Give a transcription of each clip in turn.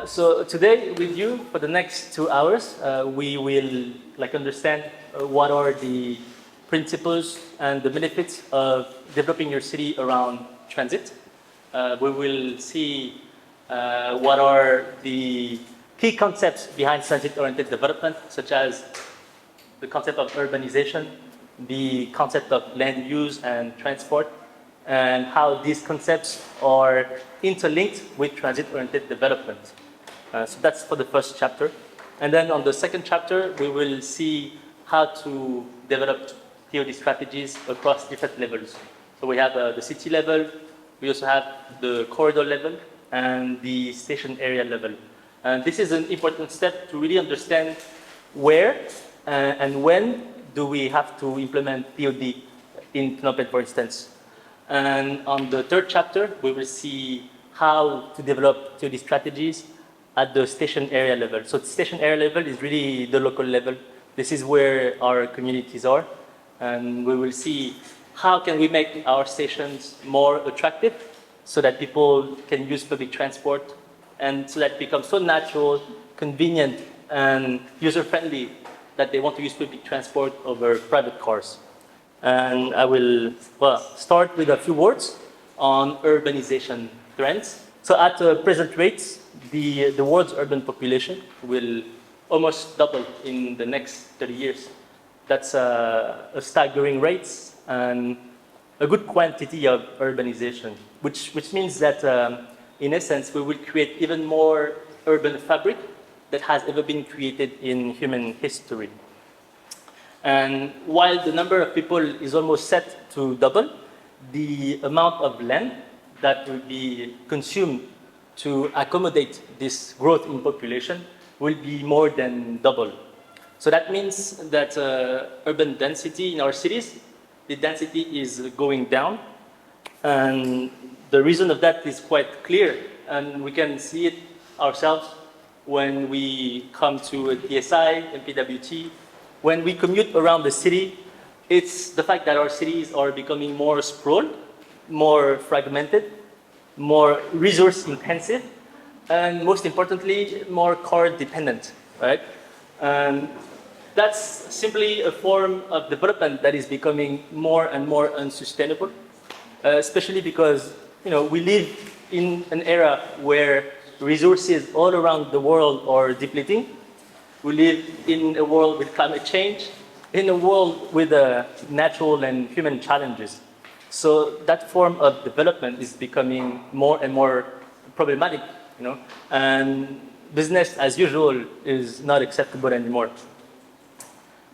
So today with you for the next 2 hours, we will understand what are the principles and the benefits of developing your city around transit. We will see what are the key concepts behind transit-oriented development, such as the concept of urbanization, the concept of land use and transport, and how these concepts are interlinked with transit-oriented development. So that's for the first chapter. And then on the second chapter, we will see how to develop TOD strategies across different levels. So we have the city level, we also have the corridor level, and the station area level. And this is an important step to really understand where and when do we have to implement TOD in Phnom Penh, for instance. And on the third chapter, we will see how to develop TOD strategies at the station area level. So the station area level is really the local level. This is where our communities are. And we will see how can we make our stations more attractive so that people can use public transport and so that it becomes so natural, convenient, and user-friendly that they want to use public transport over private cars. And I will start with a few words on urbanization trends. So at present rates, the world's urban population will almost double in the next 30 years. That's a staggering rate and a good quantity of urbanization, which means that in essence, we will create even more urban fabric that has ever been created in human history. And while the number of people is almost set to double, the amount of land that will be consumed to accommodate this growth in population will be more than double. So that means that urban density in our cities, the density is going down. And the reason of that is quite clear. And we can see it ourselves when we come to TSI, TSIPWT. When we commute around the city, it's the fact that our cities are becoming more sprawled, more fragmented, more resource intensive, and most importantly, more car dependent, right? And that's simply a form of development that is becoming more and more unsustainable, especially because we live in an era where resources all around the world are depleting. We live in a world with climate change, in a world with natural and human challenges. So that form of development is becoming more and more problematic, and business as usual is not acceptable anymore.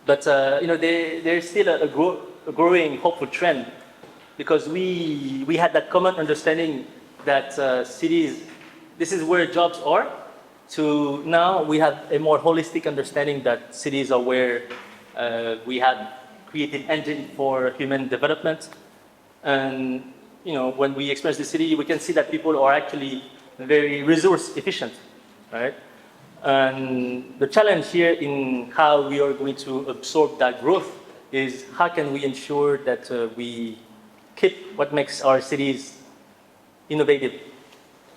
But there's still a growing hopeful trend because we had that common understanding that cities, this is where jobs are, to now we have a more holistic understanding that cities are where we have created engine for human development. And when we experience the city, we can see that people are actually very resource efficient, right? And the challenge here in how we are going to absorb that growth is how can we ensure that we keep what makes our cities innovative,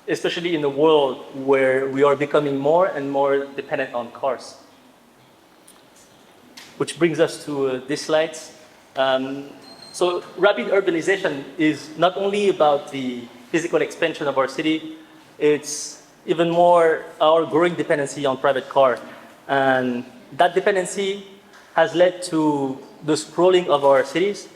especially in a world where we are becoming more and more dependent on cars. Which brings us to these slides. So rapid urbanization is not only about the physical expansion of our city, it's even more our growing dependency on private car. And that dependency has led to the sprawling of our cities,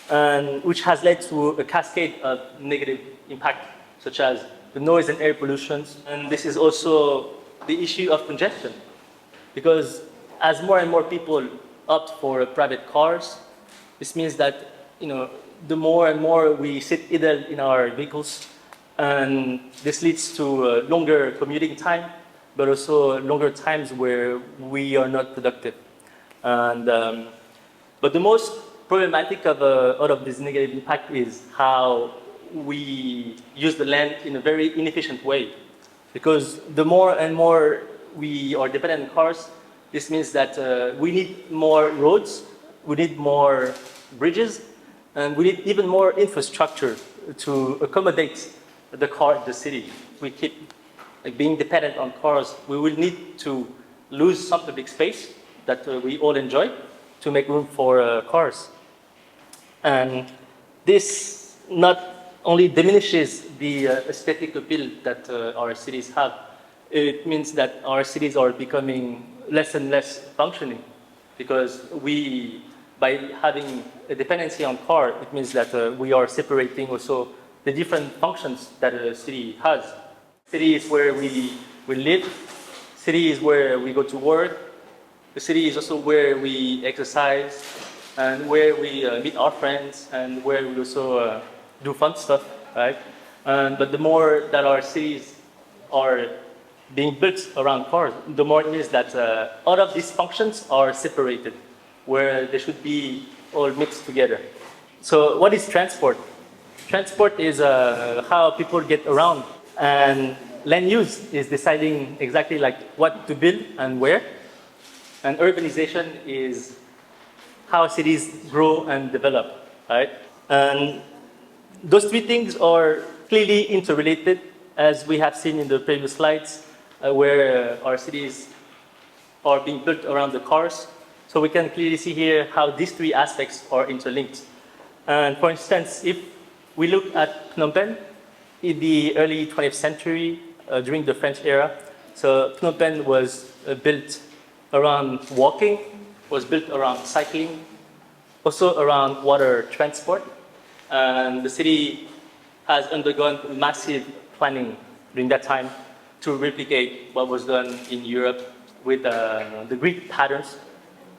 and which has led to a cascade of negative impact, such as the noise and air pollution. And this is also the issue of congestion, because as more and more people opt for private cars, this means that the more and more we sit idle in our vehicles, and this leads to longer commuting time, but also longer times where we are not productive. And but the most problematic of all of this negative impact is how we use the land in a very inefficient way, because the more and more we are dependent on cars, this means that we need more roads, we need more bridges, and we need even more infrastructure to accommodate the car in the city. We keep like being dependent on cars, we will need to lose some public space that we all enjoy to make room for cars. And this not only diminishes the aesthetic appeal that our cities have, it means that our cities are becoming less and less functioning, because by having a dependency on car, it means that we are separating also the different functions that a city has. City is where we live, city is where we go to work, the city is also where we exercise, and where we meet our friends, and where we also do fun stuff, right? But the more that our cities are being built around cars, the more it means that all of these functions are separated, where they should be all mixed together. So what is transport? Transport is how people get around, and land use is deciding exactly like what to build and where. And urbanization is how cities grow and develop, right? And those three things are clearly interrelated, as we have seen in the previous slides, where our cities are being built around the cars. So we can clearly see here how these three aspects are interlinked. And for instance, if we look at Phnom Penh in the early 20th century, during the French era, so Phnom Penh was built around walking, was built around cycling, also around water transport. And the city has undergone massive planning during that time to replicate what was done in Europe with the grid patterns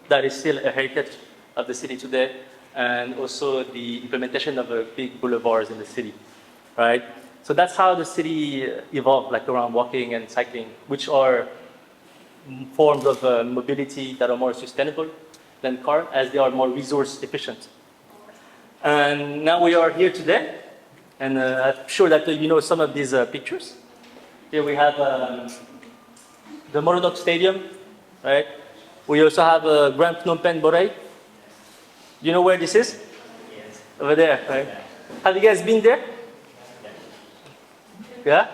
that is still a heritage of the city today, and also the implementation of big boulevards in the city, right? So that's how the city evolved, like around walking and cycling, which are forms of mobility that are more sustainable than car, as they are more resource efficient. And now we are here today, and I'm sure that you know some of these pictures. Here we have the Morodok Stadium, right? We also have Grand Phnom Penh Borei. You know where this is? Yes. Over there, right? Have you guys been there? Yeah?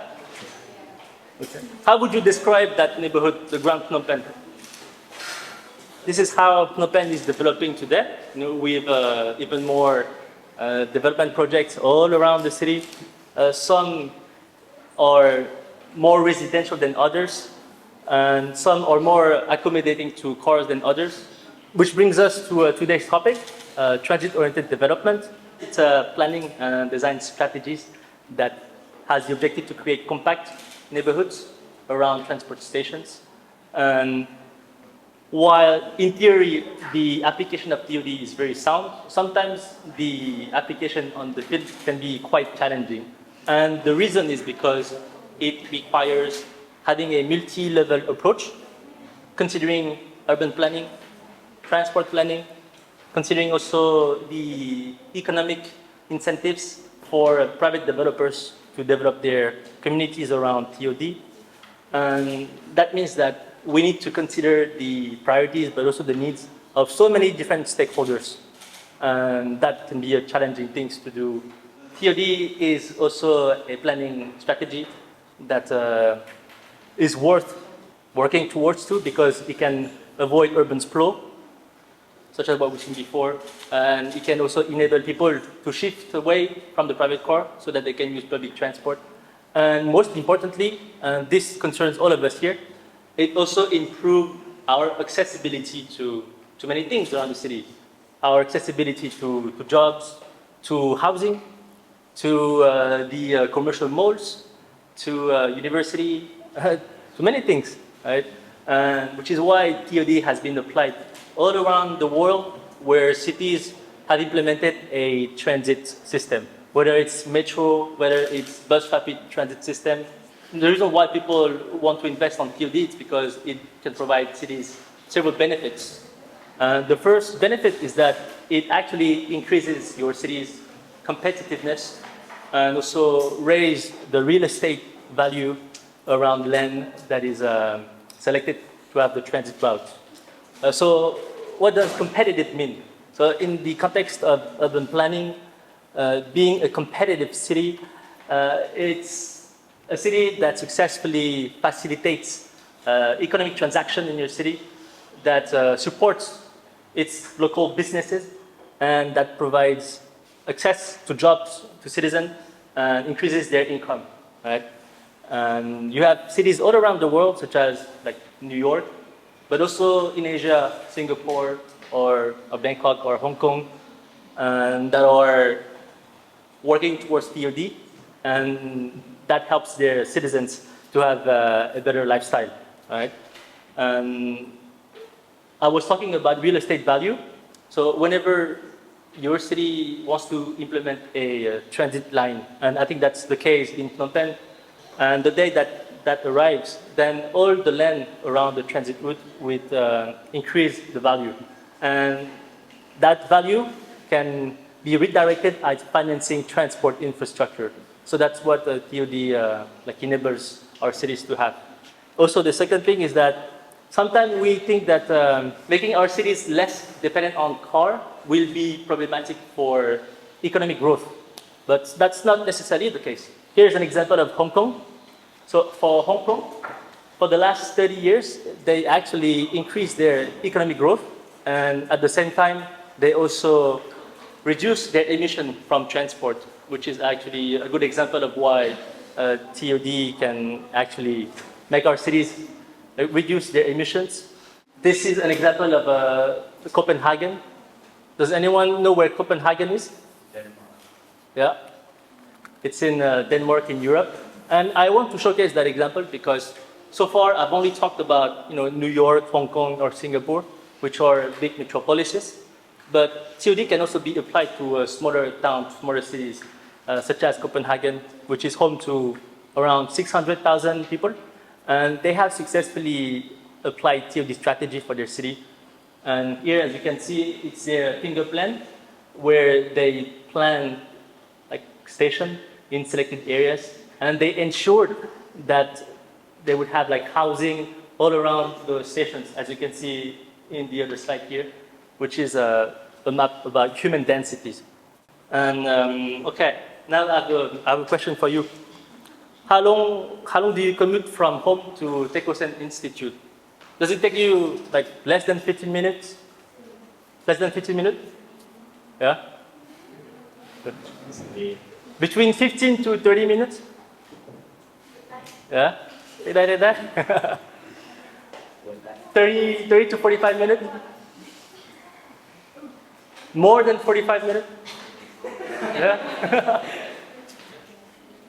Okay. How would you describe that neighborhood, the Grand Phnom Penh? This is how Phnom Penh is developing today. You know, with even more development projects all around the city. Some are more residential than others, and some are more accommodating to cars than others. Which brings us to today's topic, transit-oriented development. It's a planning and design strategies that has the objective to create compact neighborhoods around transport stations. And while in theory the application of TOD is very sound, sometimes the application on the field can be quite challenging. And the reason is because it requires having a multi-level approach, considering urban planning, transport planning, considering also the economic incentives for private developers to develop their communities around TOD. And that means that we need to consider the priorities, but also the needs of so many different stakeholders. And that can be a challenging thing to do. TOD is also a planning strategy that is worth working towards too, because it can avoid urban sprawl, such as what we've seen before, and it can also enable people to shift away from the private car so that they can use public transport. And most importantly, and this concerns all of us here, it also improves our accessibility to many things around the city. Our accessibility to jobs, to housing, to the commercial malls, to university, to many things, right? Which is why TOD has been applied all around the world where cities have implemented a transit system, whether it's metro, whether it's bus rapid transit system. The reason why people want to invest on TOD is because it can provide cities several benefits. The first benefit is that it actually increases your city's competitiveness and also raise the real estate value around land that is selected to have the transit route. So what does competitive mean? So in the context of urban planning, being a competitive city, it's a city that successfully facilitates economic transaction in your city, that supports its local businesses, and that provides access to jobs to citizens and increases their income, right? And you have cities all around the world, such as like New York, but also in Asia, Singapore, or Bangkok, or Hong Kong, that are working towards TOD, and that helps their citizens to have a better lifestyle, right? I was talking about real estate value. So whenever your city wants to implement a transit line, and I think that's the case in Phnom Penh, and the day that arrives, then all the land around the transit route would increase the value. And that value can be redirected as financing transport infrastructure. So that's what the TOD enables our cities to have. Also, the second thing is that sometimes we think that making our cities less dependent on car will be problematic for economic growth. But that's not necessarily the case. Here's an example of Hong Kong. So for Hong Kong, for the last 30 years, they actually increased their economic growth, and at the same time, they also reduced their emission from transport, which is actually a good example of why TOD can actually make our cities reduce their emissions. This is an example of Copenhagen. Does anyone know where Copenhagen is? Denmark. Yeah. It's in Denmark in Europe. And I want to showcase that example because so far I've only talked about New York, Hong Kong, or Singapore, which are big metropolises. But TOD can also be applied to smaller towns, smaller cities, such as Copenhagen, which is home to around 600,000 people. And they have successfully applied TOD strategy for their city. And here, as you can see, it's their finger plan, where they plan like station in selected areas. And they ensured that they would have like housing all around the stations, as you can see in the other slide here, which is a map about human densities. And okay, now I have a question for you. How long do you commute from home to Techo Institute? Does it take you like less than 15 minutes? Less than 15 minutes? Yeah? Between 15 to 30 minutes? Yeah? 30 to 45 minutes? More than 45 minutes? Yeah?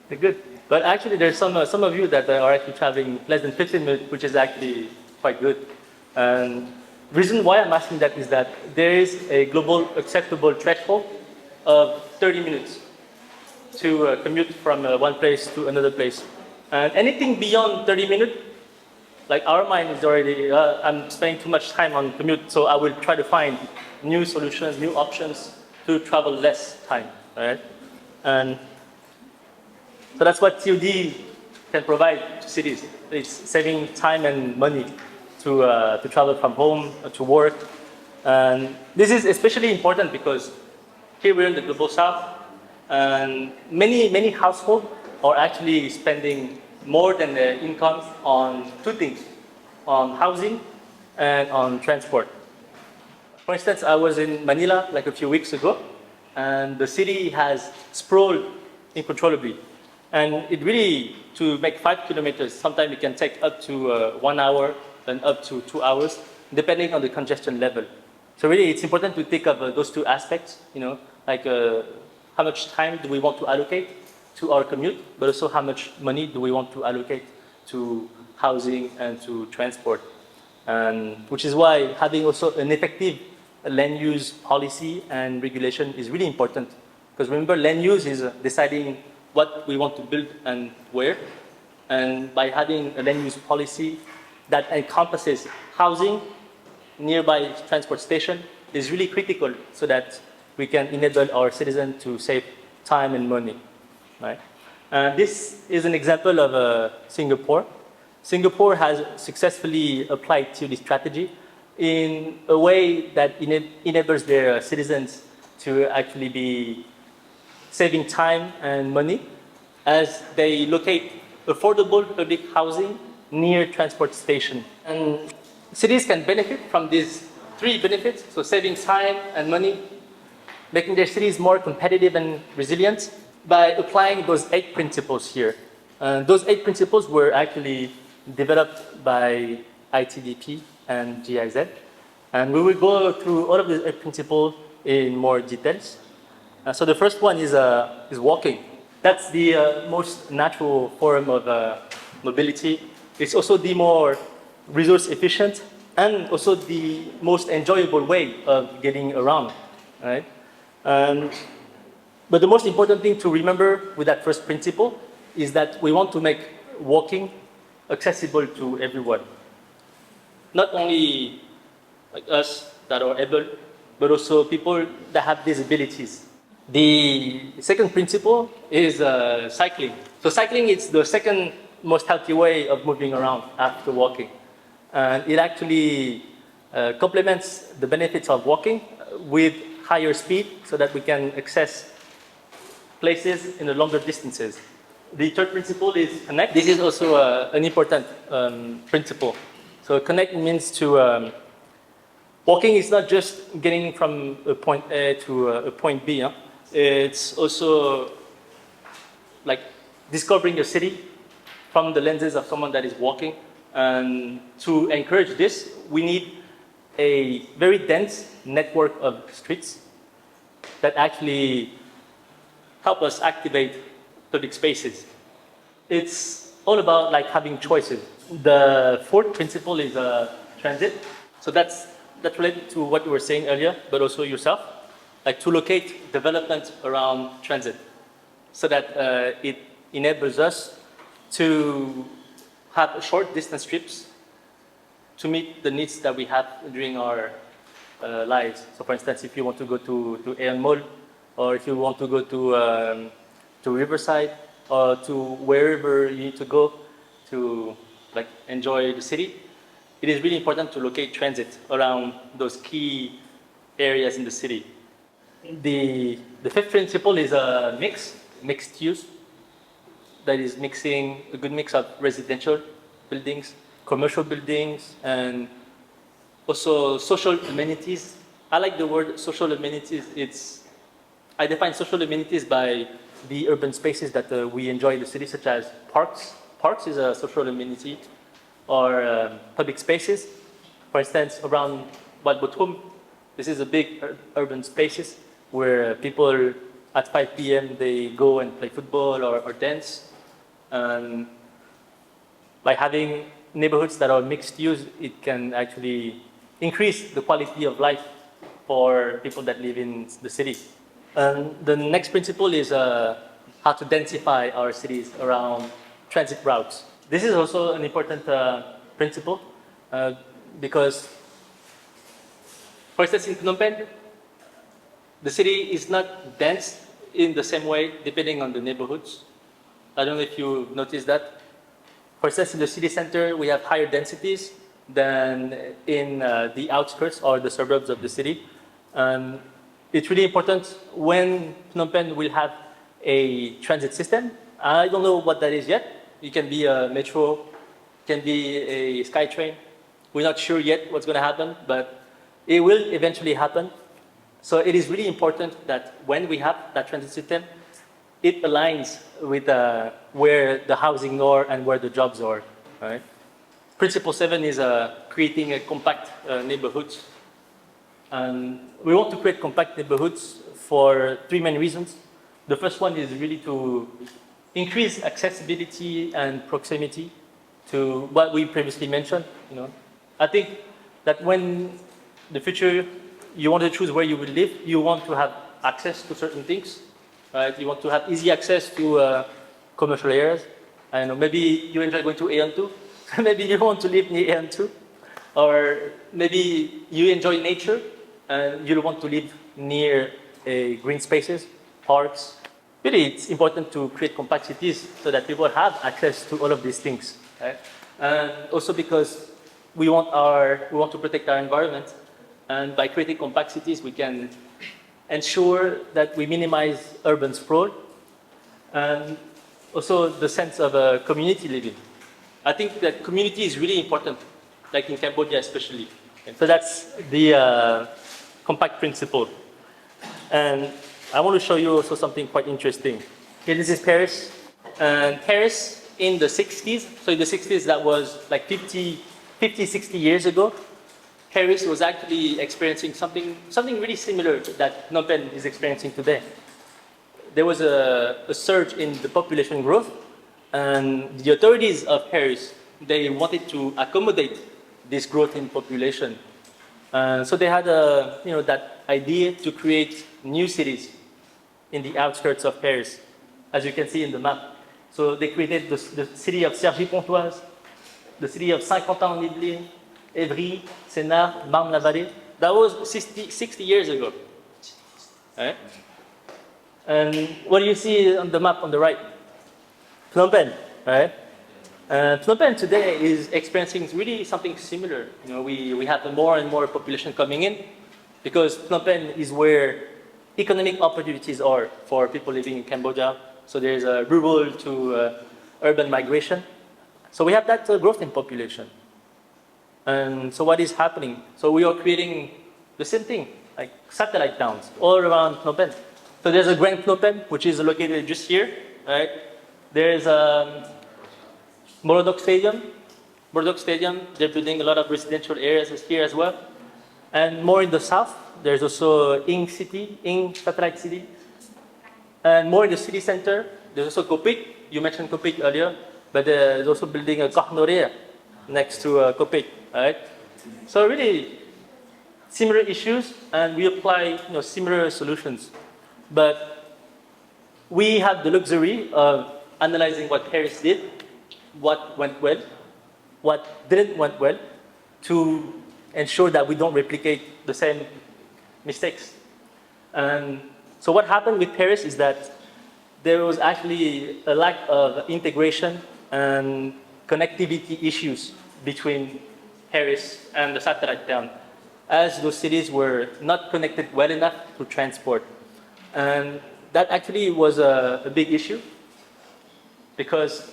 Good. But actually, there's some of you that are actually traveling less than 15 minutes, which is actually quite good. And the reason why I'm asking that is that there is a global acceptable threshold of 30 minutes to commute from one place to another place. And anything beyond 30 minutes, like our mind is already, I'm spending too much time on commute, so I will try to find new solutions, new options to travel less time, right? And so that's what TOD can provide to cities. It's saving time and money to travel from home to work. And this is especially important because here we're in the global south, and many households are actually spending more than their income on two things, on housing and on transport. For instance, I was in Manila like a few weeks ago, and the city has sprawled uncontrollably. And it really, to make 5 kilometers, sometimes it can take up to 1 hour and up to 2 hours, depending on the congestion level. So really, it's important to think of those two aspects, like how much time do we want to allocate to our commute, but also how much money do we want to allocate to housing and to transport. And which is why having also an effective land use policy and regulation is really important. Because remember, land use is deciding what we want to build and where. And by having a land use policy that encompasses housing, nearby transport station is really critical so that we can enable our citizens to save time and money, right? This is an example of Singapore. Singapore has successfully applied to this strategy in a way that enables their citizens to actually be saving time and money as they locate affordable public housing near transport station. And cities can benefit from these three benefits, so saving time and money, making their cities more competitive and resilient by applying those 8 principles here. Those 8 principles were actually developed by ITDP and GIZ. And we will go through all of the 8 principles in more details. So the first one is walking. That's the most natural form of mobility. It's also the more resource efficient and also the most enjoyable way of getting around, right? But the most important thing to remember with that first principle is that we want to make walking accessible to everyone. Not only like us that are able, but also people that have disabilities. The second principle is cycling. So cycling is the second most healthy way of moving around after walking. And it actually complements the benefits of walking with higher speed so that we can access places in the longer distances. The third principle is connect. This is also an important principle. So connect means to walking is not just getting from a point A to a point B. Huh? It's also like discovering your city from the lenses of someone that is walking. And to encourage this, we need a very dense network of streets that actually help us activate public spaces. It's all about like having choices. The fourth principle is transit. So that's related to what you were saying earlier, but also yourself, like to locate development around transit so that it enables us to have short distance trips to meet the needs that we have during our lives. So for instance, if you want to go to Aeon Mall, or if you want to go to Riverside, or to wherever you need to go to like enjoy the city, it is really important to locate transit around those key areas in the city. The fifth principle is a mixed use. That is mixing a good mix of residential buildings, commercial buildings, and also social amenities. I like the word social amenities. I define social amenities by the urban spaces that we enjoy in the city, such as parks. Parks is a social amenity, or public spaces. For instance, around Wat Buthum, this is a big urban spaces where people at 5 p.m. they go and play football or dance. And by having neighborhoods that are mixed use, it can actually increase the quality of life for people that live in the city. And the next principle is how to densify our cities around transit routes. This is also an important principle because, for instance, in Phnom Penh, the city is not dense in the same way depending on the neighborhoods. I don't know if you noticed that. For instance, in the city center, we have higher densities than in the outskirts or the suburbs of the city. And it's really important when Phnom Penh will have a transit system. I don't know what that is yet. It can be a metro, it can be a SkyTrain. We're not sure yet what's going to happen, but it will eventually happen. So it is really important that when we have that transit system, it aligns with where the housing are and where the jobs are. Right? Principle 7 is creating a compact neighborhoods. And we want to create compact neighborhoods for 3 main reasons. The first one is really to increase accessibility and proximity to what we previously mentioned. You know, I think that when the future you want to choose where you will live, you want to have access to certain things. Right? You want to have easy access to commercial areas. I don't know, maybe you enjoy going to Aeon 2. Maybe you want to live near Aeon 2. Or maybe you enjoy nature and you want to live near green spaces, parks. Really, it's important to create compact cities so that people have access to all of these things. Right? And also because we want to protect our environment. And by creating compact cities, we can ensure that we minimize urban sprawl. And also the sense of community living. I think that community is really important, like in Cambodia especially. And so that's the compact principle. And I want to show you also something quite interesting. Here, this is Paris. And Paris in the 60s, so in the 60s that was like 50, 60 years ago, Paris was actually experiencing something really similar that Phnom Penh is experiencing today. There was a surge in the population growth, and the authorities of Paris, they wanted to accommodate this growth in population. So they had that idea to create new cities in the outskirts of Paris, as you can see in the map. So they created the city of Cergy-Pontoise, the city of Saint-Quentin-en-Yvelines, Évry, Sénart, Marne-la-Vallée. That was 60 years ago. Right? And what do you see on the map on the right? Phnom Penh, right? Phnom Penh today is experiencing really something similar. We have more and more population coming in because Phnom Penh is where economic opportunities are for people living in Cambodia. So there's a rural to urban migration. So we have that growth in population. And so what is happening? So we are creating the same thing, like satellite towns all around Phnom Penh. So there's a Grand Phnom Penh, which is located just here, right? There's Morodok Stadium. Morodok Stadium, they're building a lot of residential areas here as well. And more in the south, there's also Ing City, Ing Satellite City. And more in the city center, there's also Kopik. You mentioned Kopik earlier, but there's also building a Kohnorea next to Kopik, right? So really similar issues, and we apply similar solutions. But we have the luxury of analyzing what Paris did, what went well, what didn't went well, to ensure that we don't replicate the same mistakes. And so what happened with Paris is that there was actually a lack of integration and connectivity issues between Paris and the satellite town, as those cities were not connected well enough to transport. And that actually was a big issue, because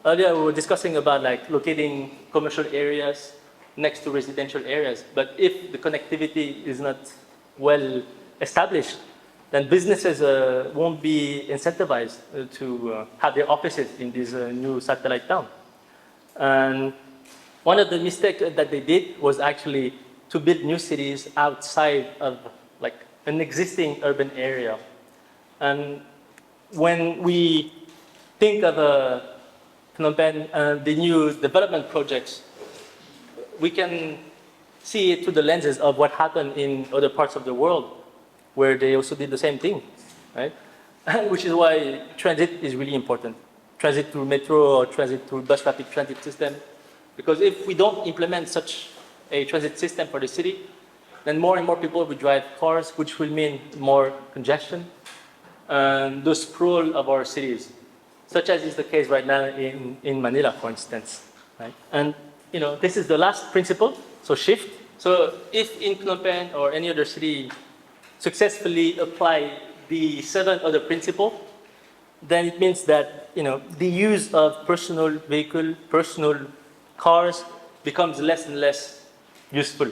earlier we were discussing about locating commercial areas next to residential areas. But if the connectivity is not well established, then businesses won't be incentivized to have their offices in this new satellite town. And one of the mistakes that they did was actually to build new cities outside of an existing urban area. And when we think of Phnom Penh and the new development projects, we can see it through the lenses of what happened in other parts of the world, where they also did the same thing, right? Which is why transit is really important. Transit through metro or transit through bus rapid transit system. Because if we don't implement such a transit system for the city, then more and more people will drive cars, which will mean more congestion and the sprawl of our cities, such as is the case right now in Manila, for instance. Right? And this is the last principle, so shift. So if in Phnom Penh or any other city successfully apply the 7 other principles, then it means that the use of personal vehicle, personal cars becomes less and less useful.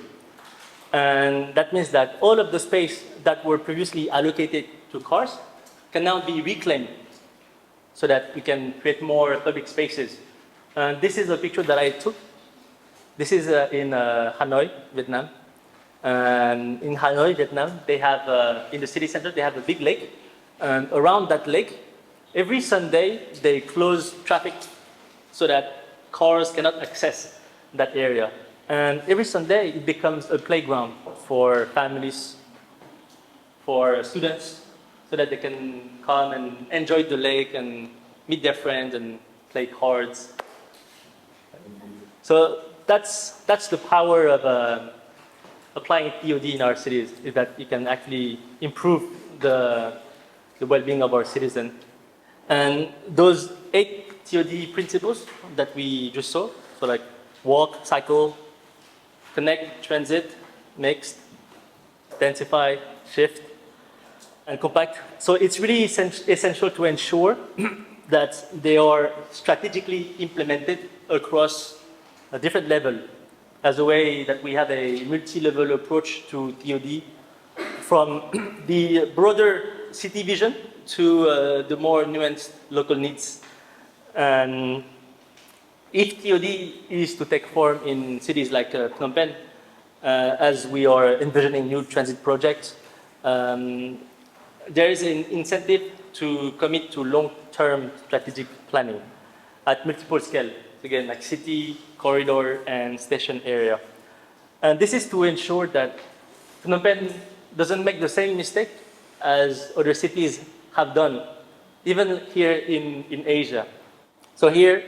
And that means that all of the space that were previously allocated to cars can now be reclaimed so that we can create more public spaces. And this is a picture that I took. This is in Hanoi, Vietnam. And in Hanoi, Vietnam, they have, in the city center, they have a big lake. And around that lake, every Sunday, they close traffic so that cars cannot access that area. And every Sunday, it becomes a playground for families, for students, so that they can come and enjoy the lake and meet their friends and play cards. So that's the power of applying TOD in our cities, is that you can actually improve the well-being of our citizens. And those 8 TOD principles that we just saw, so walk, cycle, connect, transit, mixed, densify, shift, and compact. So it's really essential to ensure that they are strategically implemented across a different level, as a way that we have a multi-level approach to TOD, from the broader city vision to the more nuanced local needs. And if TOD is to take form in cities like Phnom Penh, as we are envisioning new transit projects, there is an incentive to commit to long-term strategic planning at multiple scale. Again, like city, corridor, and station area. And this is to ensure that Phnom Penh doesn't make the same mistake as other cities have done, even here in Asia. So here,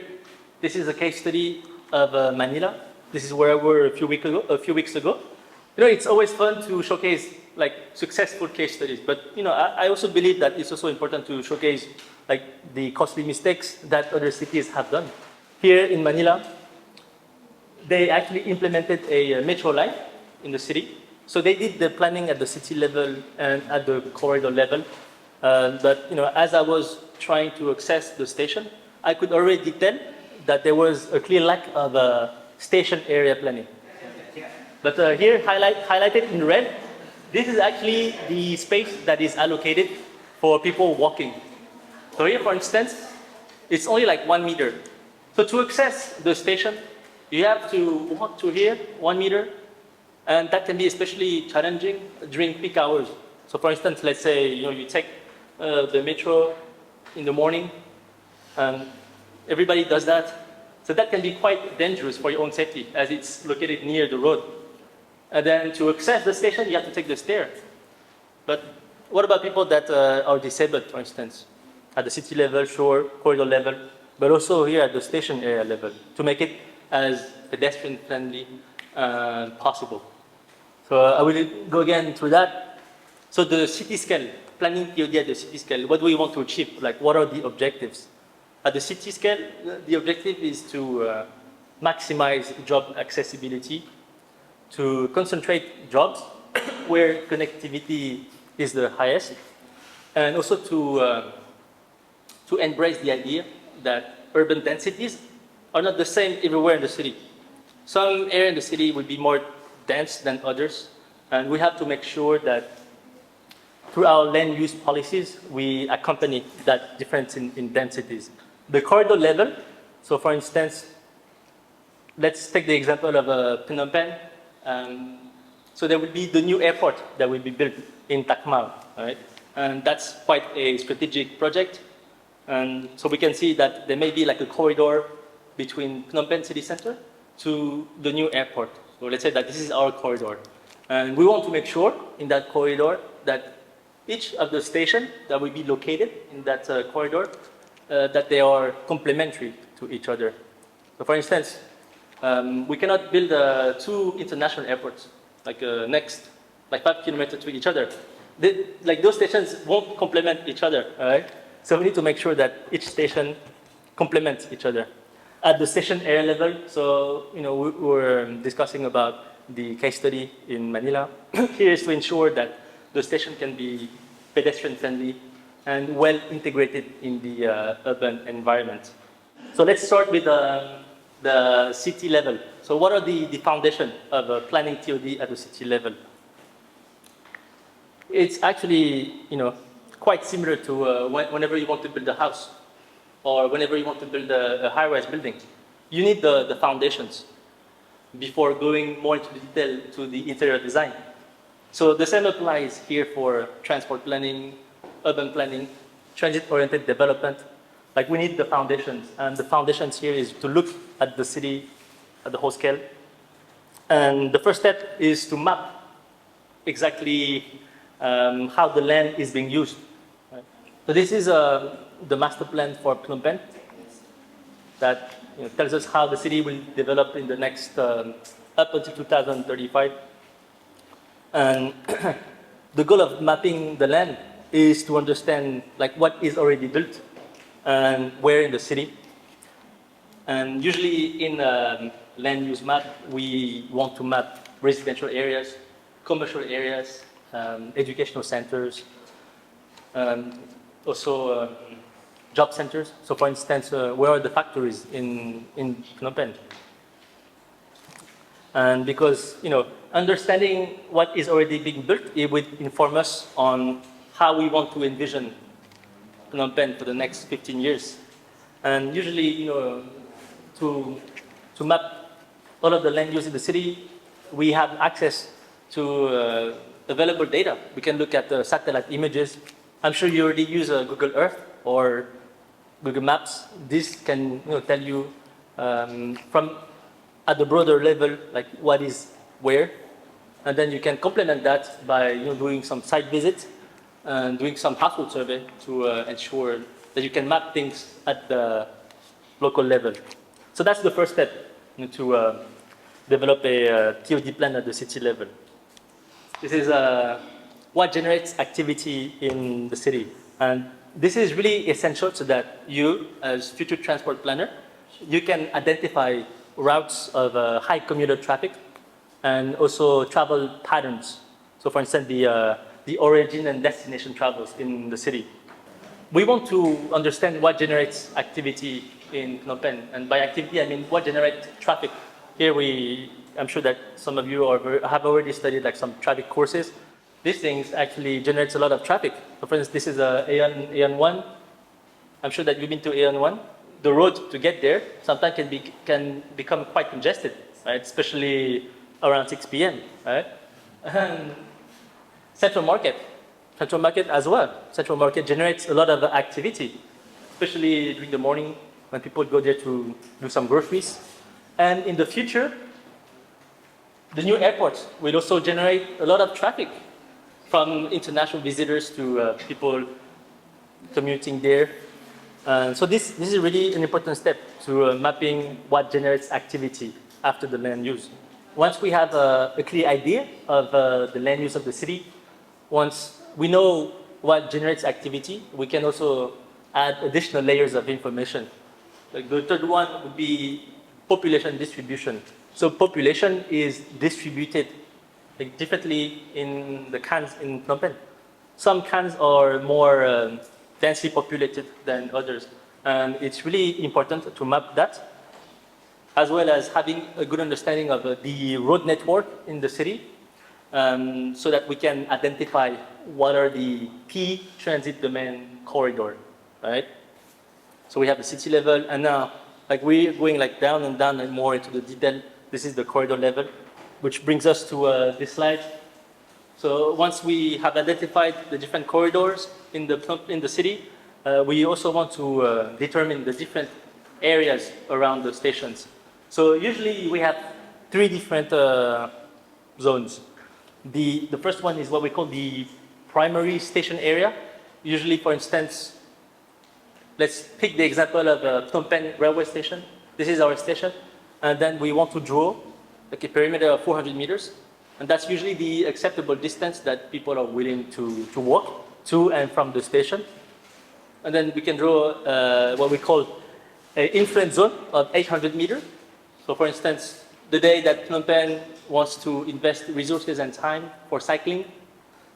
this is a case study of Manila. This is where I were a few weeks ago. You know, it's always fun to showcase like successful case studies, but you know, I also believe that it's also important to showcase like the costly mistakes that other cities have done. Here in Manila, they actually implemented a metro line in the city. So they did the planning at the city level and at the corridor level. But you know, as I was trying to access the station, I could already tell that there was a clear lack of station area planning. But here, highlighted in red, this is actually the space that is allocated for people walking. So here, for instance, it's only like 1 meter. So to access the station, you have to walk to here, 1 meter, and that can be especially challenging during peak hours. So for instance, let's say you take the metro in the morning, and everybody does that. So that can be quite dangerous for your own safety, as it's located near the road. And then to access the station, you have to take the stair. But what about people that are disabled, for instance, at the city level, shore, corridor level, but also here at the station area level, to make it as pedestrian friendly possible. So I will go again through that. So the city scale, planning TOD at the city scale, what do we want to achieve? Like, what are the objectives? At the city scale, the objective is to maximize job accessibility, to concentrate jobs where connectivity is the highest, and also to embrace the idea that urban densities are not the same everywhere in the city. Some area in the city will be more dense than others, and we have to make sure that through our land use policies, we accompany that difference in densities. The corridor level, so for instance, let's take the example of Phnom Penh. So there will be the new airport that will be built in Takmau, right? And that's quite a strategic project. And so we can see that there may be like a corridor between Phnom Penh city center to the new airport. So let's say that this is our corridor. And we want to make sure in that corridor that each of the stations that will be located in that corridor, that they are complementary to each other. So for instance, we cannot build two international airports like next, like 5 kilometers to each other. Like those stations won't complement each other, all right? So we need to make sure that each station complements each other. At the station area level, so we're discussing about the case study in Manila. Here is to ensure that the station can be pedestrian friendly and well integrated in the urban environment. So let's start with the city level. So what are the foundation of planning TOD at the city level? It's actually quite similar to whenever you want to build a house or whenever you want to build a high-rise building. You need the foundations before going more into detail to the interior design. So the same applies here for transport planning, urban planning, transit-oriented development. Like we need the foundations, and the foundations here is to look at the city at the whole scale. And the first step is to map exactly how the land is being used. Right? So this is the master plan for Phnom Penh that tells us how the city will develop in the next up until 2035. And the goal of mapping the land is to understand like what is already built and where in the city. And usually in land use map, we want to map residential areas, commercial areas, educational centers, also job centers. So for instance, where are the factories in Phnom Penh? And because, understanding what is already being built, it would inform us on how we want to envision Phnom Penh for the next 15 years. And usually, to map all of the land use in the city, we have access to available data. We can look at the satellite images. I'm sure you already use Google Earth or Google Maps. This can tell you from at the broader level, like what is where. And then you can complement that by doing some site visits and doing some household survey to ensure that you can map things at the local level. So that's the first step to develop a TOD plan at the city level. This is what generates activity in the city. And this is really essential so that you, as future transport planner, you can identify routes of high commuter traffic and also travel patterns. So for instance, the origin and destination travels in the city. We want to understand what generates activity in Phnom Penh. And by activity, I mean what generates traffic. Here I'm sure that some of you have already studied like some traffic courses. These things actually generates a lot of traffic. So for instance, this is AN 1. I'm sure that you've been to AN 1. The road to get there sometimes can become quite congested, right? Especially around 6 p.m., right? And Central Market as well. Central Market generates a lot of activity, especially during the morning when people go there to do some groceries. And in the future, the new airports will also generate a lot of traffic from international visitors to people commuting there. So this is really an important step to mapping what generates activity after the land use. Once we have a clear idea of the land use of the city, once we know what generates activity, we can also add additional layers of information. Like the third one would be population distribution. So population is distributed differently in the khans in Phnom Penh. Some khans are more densely populated than others. And it's really important to map that, as well as having a good understanding of the road network in the city, so that we can identify what are the key transit domain corridor, right? So we have the city level, and now we're going down and down and more into the detail. This is the corridor level, which brings us to this slide. So once we have identified the different corridors in the city, we also want to determine the different areas around the stations. So usually we have 3 different zones. The first one is what we call the primary station area. Usually, for instance, let's pick the example of Phnom Penh railway station. This is our station. And then we want to draw a perimeter of 400 meters. And that's usually the acceptable distance that people are willing to walk to and from the station. And then we can draw what we call an influence zone of 800 meters. So for instance, the day that Phnom Penh wants to invest resources and time for cycling,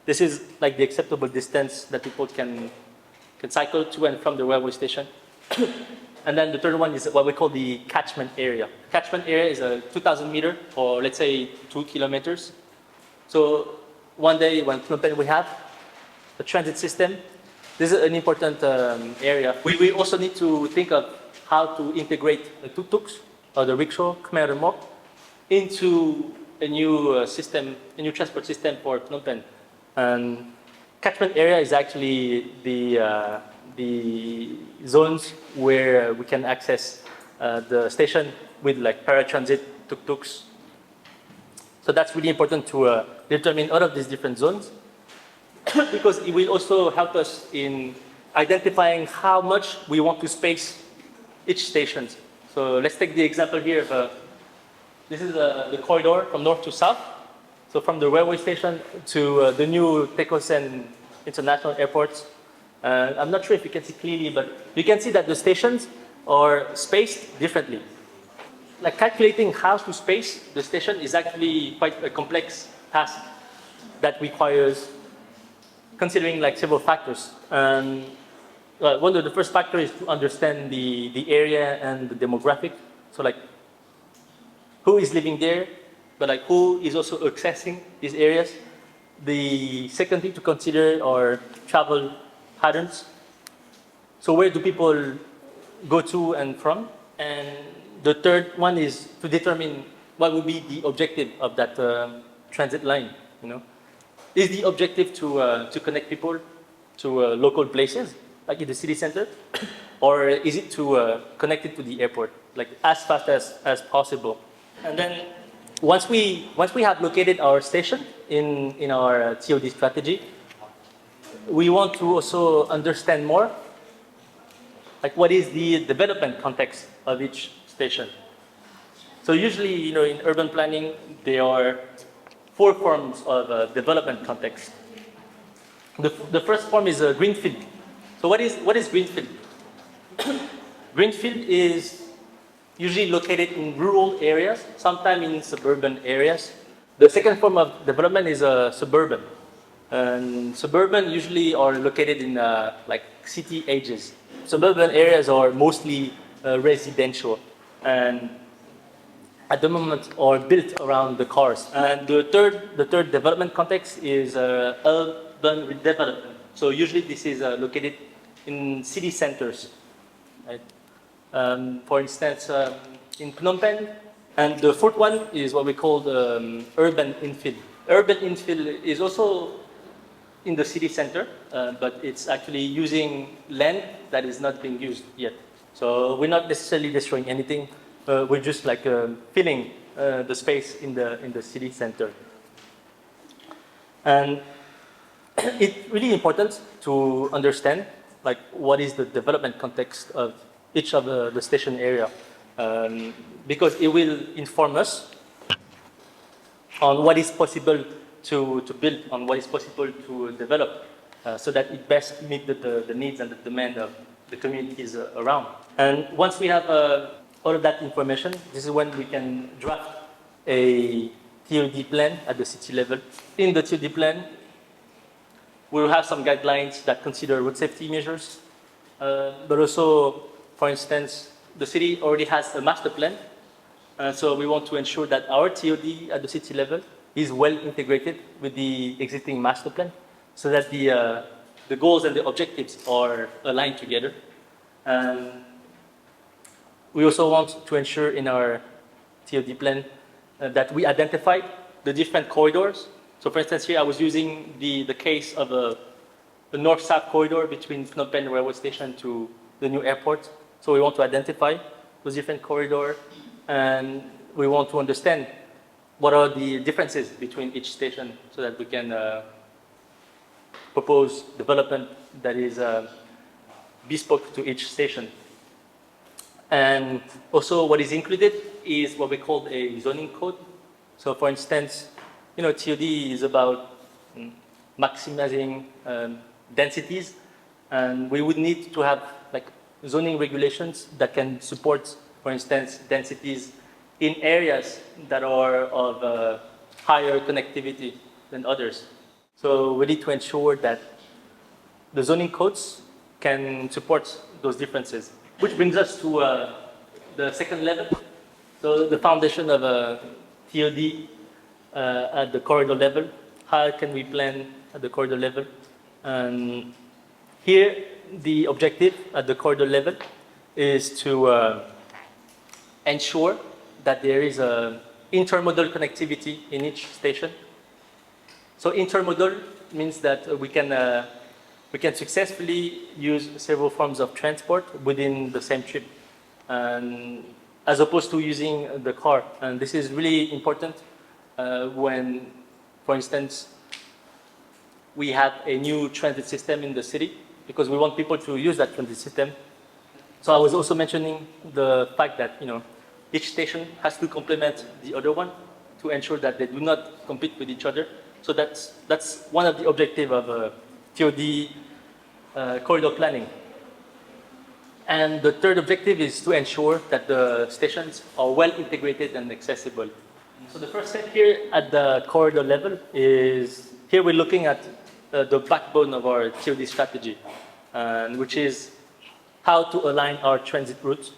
this is the acceptable distance that people can cycle to and from the railway station. And then the third one is what we call the catchment area. Catchment area is a 2,000 meter, or let's say 2 kilometers. So one day when Phnom Penh we have a transit system, this is an important area. We also need to think of how to integrate the tuk-tuks or the rickshaw, Khmer Remok, into a new system, a new transport system for Phnom Penh. And catchment area is actually the zones where we can access the station with paratransit tuk-tuks. So that's really important to determine all of these different zones because it will also help us in identifying how much we want to space each station. So let's take the example here of this is the corridor from north to south. So from the railway station to the new Techo International Airport. I'm not sure if you can see clearly, but you can see that the stations are spaced differently. Calculating how to space the station is actually quite a complex task that requires considering several factors. one of the first factors is to understand the area and the demographic. So like, who is living there, but like who is also accessing these areas. The second thing to consider are travel patterns. So where do people go to and from? And the third one is to determine what would be the objective of that transit line. You know, is the objective to connect people to local places, like in the city center, or is it to connect it to the airport, like as fast as possible? And then once we have located our station in our TOD strategy, we want to also understand more, like what is the development context of each station. So usually, you know, in urban planning, there are 4 forms of development context. The first form is a greenfield. So what is greenfield? Greenfield is usually located in rural areas, sometimes in suburban areas. The second form of development is suburban. And suburban usually are located in like city edges. Suburban areas are mostly residential and at the moment are built around the cars. And the third development context is urban redevelopment. So usually this is located in city centers. Right? For instance, in Phnom Penh. And the fourth one is what we call urban infill. Urban infill is also in the city center, but it's actually using land that is not being used yet. So we're not necessarily destroying anything. We're just like filling the space in the city center. And it's really important to understand like what is the development context of each of the station area, because it will inform us on what is possible to build, on what is possible to develop, so that it best meets the needs and the demand of the communities around. And once we have all of that information, this is when we can draft a TOD plan at the city level. In the TOD plan, we will have some guidelines that consider road safety measures, but also, for instance, the city already has a master plan, so we want to ensure that our TOD at the city level is well integrated with the existing master plan, so that the goals and the objectives are aligned together. And we also want to ensure in our TOD plan that we identify the different corridors. So for instance, here I was using the case of the north-south corridor between Phnom Penh railway station to the new airport. So we want to identify those different corridors, and we want to understand what are the differences between each station so that we can propose development that is bespoke to each station. And also what is included is what we call a zoning code. So for instance, you know, TOD is about maximizing densities, and we would need to have like zoning regulations that can support, for instance, densities in areas that are of higher connectivity than others. So we need to ensure that the zoning codes can support those differences. Which brings us to the second level. So the foundation of a TOD at the corridor level. How can we plan at the corridor level? And here, the objective at the corridor level is to ensure that there is a intermodal connectivity in each station. So intermodal means that we can successfully use several forms of transport within the same trip, and as opposed to using the car. And this is really important when, for instance, we have a new transit system in the city, because we want people to use that transit system. So I was also mentioning the fact that, you know, each station has to complement the other one to ensure that they do not compete with each other. So that's one of the objectives of TOD corridor planning. And the third objective is to ensure that the stations are well integrated and accessible. So the first step here at the corridor level is, here we're looking at the backbone of our TOD strategy. which is how to align our transit routes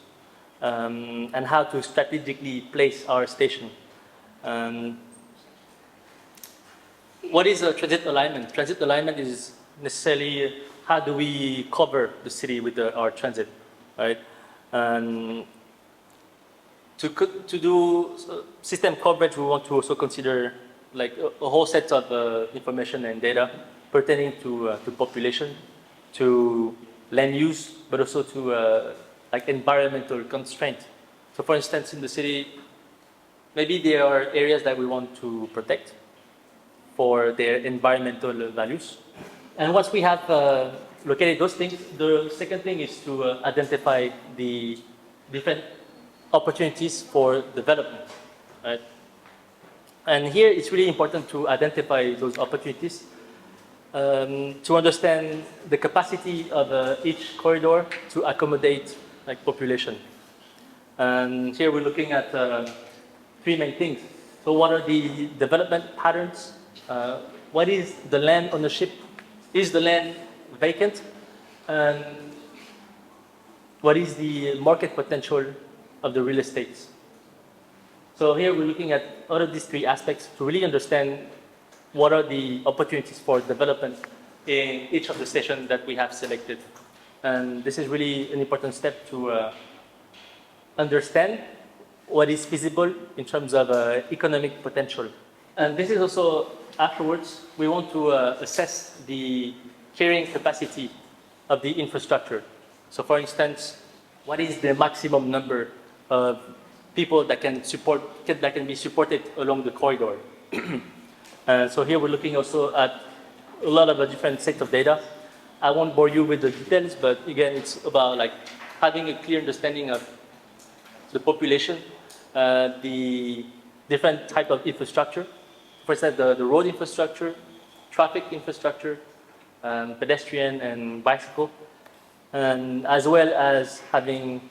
and how to strategically place our station. What is a transit alignment? Transit alignment is necessarily how do we cover the city with our transit, right? To do system coverage, we want to also consider like a whole set of information and data pertaining to population, to land use, but also to like environmental constraints. So for instance, in the city, maybe there are areas that we want to protect for their environmental values. And once we have located those things, the second thing is to identify the different opportunities for development, right? And here it's really important to identify those opportunities to understand the capacity of each corridor to accommodate like population. And here we're looking at three main things. So what are the development patterns? What is the land ownership? Is the land vacant? And what is the market potential of the real estate? So here we're looking at all of these three aspects to really understand what are the opportunities for development in each of the stations that we have selected. And this is really an important step to understand what is feasible in terms of economic potential. And this is also, afterwards, we want to assess the carrying capacity of the infrastructure. So for instance, what is the maximum number of people that can be supported along the corridor? So here we're looking also at a lot of different sets of data. I won't bore you with the details, but again, it's about like having a clear understanding of the population, the different type of infrastructure. For instance, the road infrastructure, traffic infrastructure, pedestrian and bicycle, and as well as having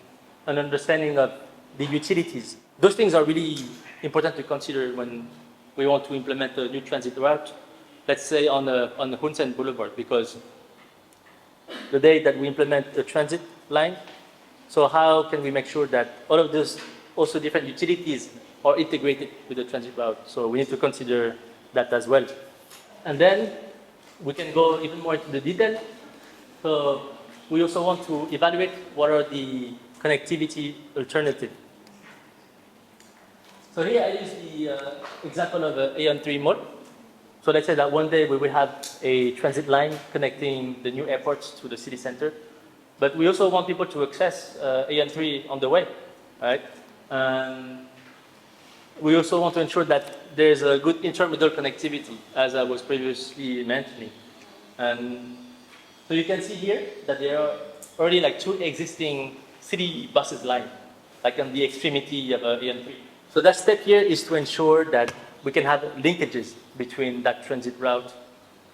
an understanding of the utilities. Those things are really important to consider when we want to implement a new transit route, let's say on the Hun Sen Boulevard, because the day that we implement a transit line, so how can we make sure that all of those also different utilities are integrated with the transit route? So we need to consider that as well. And then we can go even more into the detail. So we also want to evaluate what are the connectivity alternatives. So here I use the example of AN3 mode. So let's say that one day we will have a transit line connecting the new airports to the city center. But we also want people to access AN3 on the way, right? And we also want to ensure that there is a good intermodal connectivity, as I was previously mentioning. And so you can see here that there are already like two existing city buses line, like on the extremity of AN3. So that step here is to ensure that we can have linkages between that transit route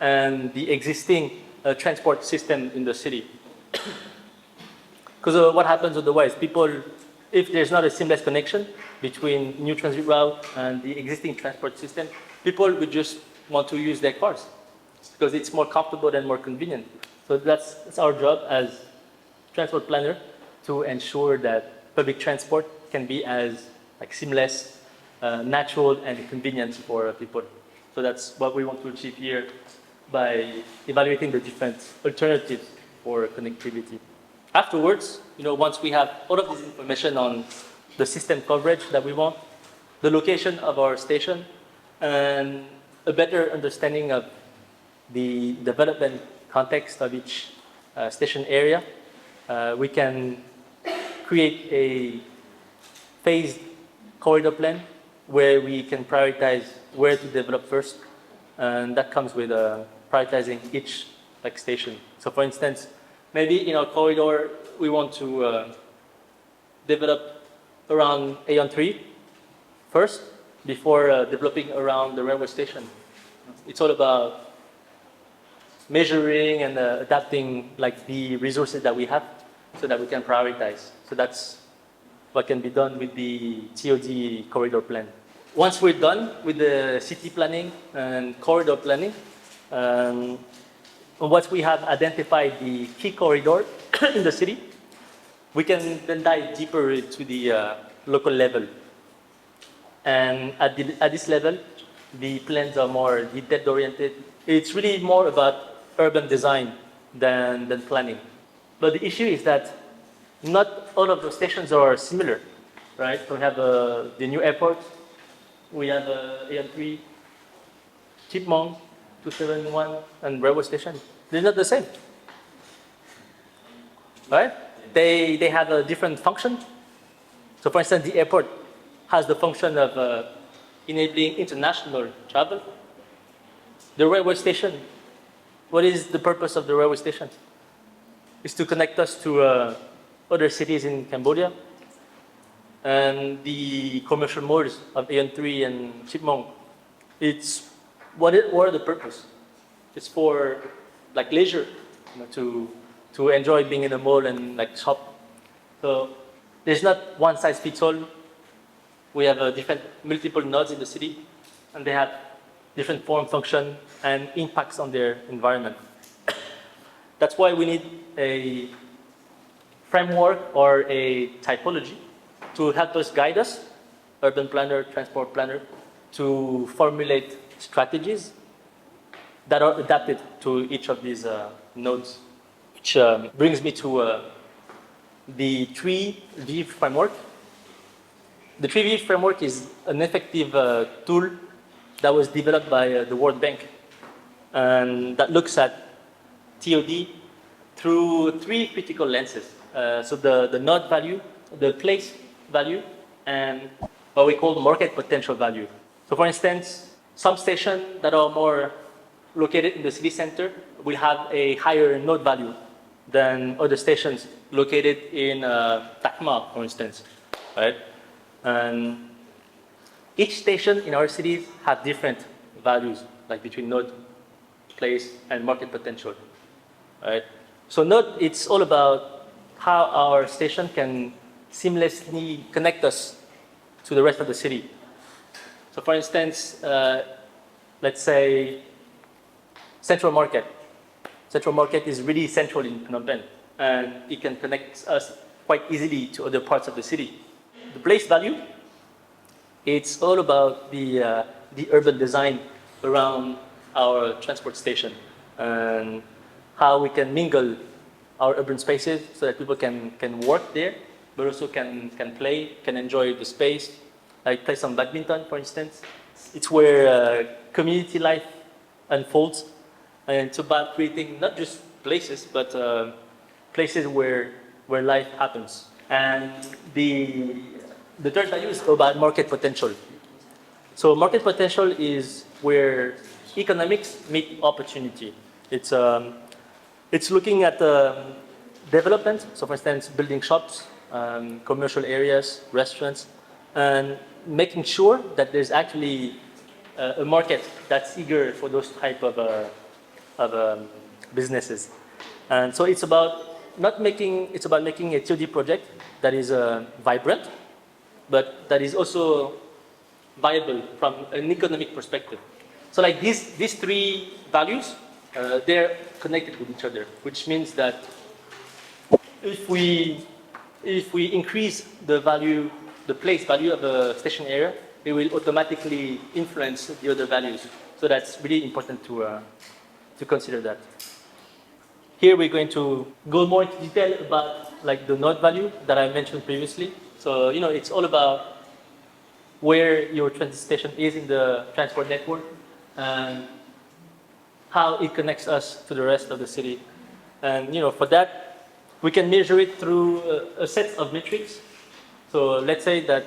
and the existing transport system in the city. Because what happens otherwise, people, if there's not a seamless connection between new transit route and the existing transport system, people would just want to use their cars because it's more comfortable and more convenient. So that's our job as transport planner, to ensure that public transport can be as like seamless, natural and convenient for people. So that's what we want to achieve here by evaluating the different alternatives for connectivity. Afterwards, once we have all of this information on the system coverage that we want, the location of our station, and a better understanding of the development context of each station area, we can create a phased corridor plan where we can prioritize where to develop first, and that comes with prioritizing each station. So for instance, maybe in our corridor we want to develop around AN3 first before developing around the railway station. It's all about measuring and adapting the resources that we have so that we can prioritize. So that's what can be done with the TOD corridor plan. Once we're done with the city planning and corridor planning, once we have identified the key corridor in the city, we can then dive deeper into the local level. And at this level, the plans are more detail-oriented. It's really more about urban design than planning. But the issue is that not all of those stations are similar, right? So we have the new airport, we have AN3, Chipmong, 271, and railway station. They're not the same, right? They have a different function. So for instance, the airport has the function of enabling international travel. The railway station, what is the purpose of the railway station? It's to connect us to other cities in Cambodia. And the commercial modes of AN3 and Chipmong, it's what are the purpose? It's for like leisure, to enjoy being in the mall and like shop. So there's not one size fits all. We have multiple nodes in the city, and they have different form, function, and impacts on their environment. That's why we need a framework or a typology to help us guide us, urban planner, transport planner, to formulate strategies that are adapted to each of these nodes. Which brings me to the 3V framework. The 3V framework is an effective tool that was developed by the World Bank, and that looks at TOD through 3 critical lenses. So the node value, the place value, and what we call market potential value. So for instance, some stations that are more located in the city center will have a higher node value than other stations located in Takma, for instance, right? And each station in our cities have different values, like between node, place, and market potential, right? So node, it's all about how our station can seamlessly connect us to the rest of the city. So for instance, let's say Central Market. Central Market is really central in Phnom Penh, and it can connect us quite easily to other parts of the city. The place value, it's all about the urban design around our transport station and how we can mingle our urban spaces so that people can work there, but also can play, can enjoy the space, like play some badminton, for instance. It's where community life unfolds, and it's about creating not just places, but places where life happens. And the third value is about market potential. So market potential is where economics meet opportunity. It's looking at development. So for instance, building shops, commercial areas, restaurants, and making sure that there's actually a market that's eager for those type of businesses. And so it's about making a TOD project that is vibrant, but that is also viable from an economic perspective. So like these 3 values, they're connected with each other, which means that if we increase the value, the place value of the station area, it will automatically influence the other values. So that's really important to consider that. Here we're going to go more into detail about like the node value that I mentioned previously. So it's all about where your transit station is in the transport network and how it connects us to the rest of the city. And for that, we can measure it through a set of metrics. So let's say that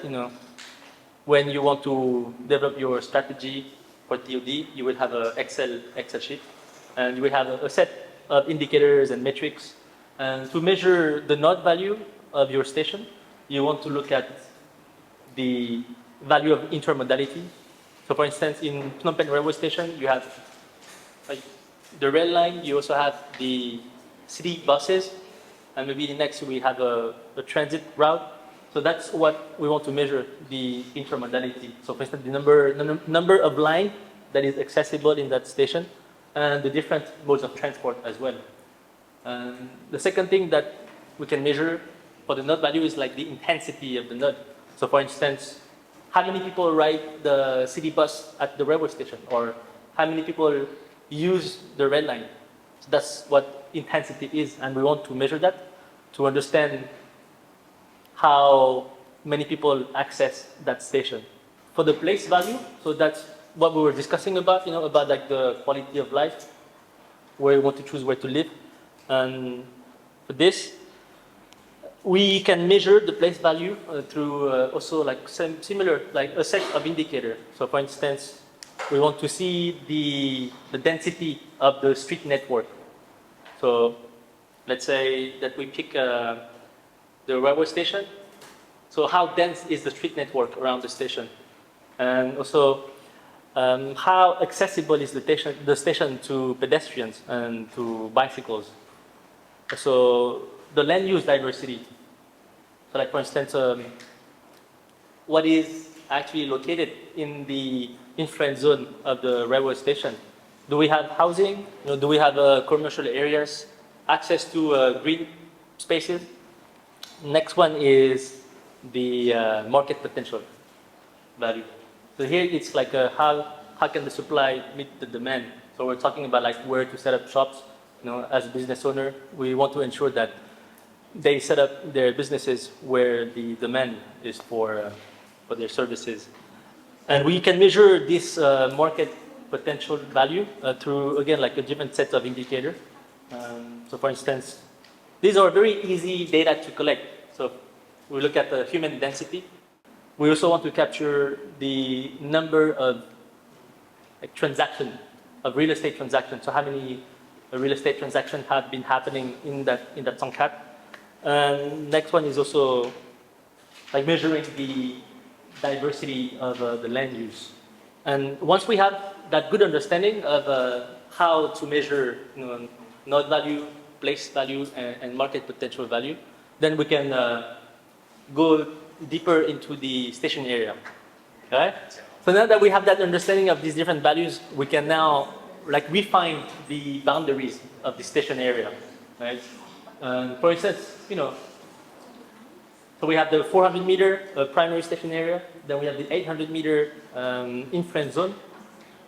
when you want to develop your strategy for TOD, you will have an Excel sheet, and you will have a set of indicators and metrics. And to measure the node value of your station, you want to look at the value of intermodality. So for instance, in Phnom Penh railway station, you have like the rail line, you also have the city buses, and maybe next we have a transit route. So that's what we want to measure, the intermodality. So for instance, the number of line that is accessible in that station, and the different modes of transport as well. And the second thing that we can measure for the node value is like the intensity of the node. So for instance, how many people ride the city bus at the railway station, or how many people use the red line. So that's what intensity is, and we want to measure that to understand how many people access that station. For the place value, so that's what we were discussing about, about like the quality of life, where you want to choose where to live. And for this, we can measure the place value through also like similar, like a set of indicators. So for instance, we want to see the density of the street network. So let's say that we pick the railway station. So how dense is the street network around the station? And also, how accessible is the station to pedestrians and to bicycles? So the land use diversity. So like for instance, what is actually located in the influence zone of the railway station? Do we have housing? Do we have commercial areas? Access to green spaces? Next one is the market potential value. So here it's like how can the supply meet the demand? So we're talking about like where to set up shops. As a business owner, we want to ensure that they set up their businesses where the demand is for their services. And we can measure this market potential value through, again, like a different set of indicators. So for instance, these are very easy data to collect. So we look at the human density. We also want to capture the number of of real estate transactions. So how many real estate transactions have been happening in that Songkhat. And next one is also like measuring the diversity of the land use. And once we have that good understanding of how to measure node value, place value, and market potential value, then we can go deeper into the station area. Okay? So now that we have that understanding of these different values, we can now refine the boundaries of the station area. Right? For instance, so we have the 400-meter primary station area, then we have the 800-meter influence zone.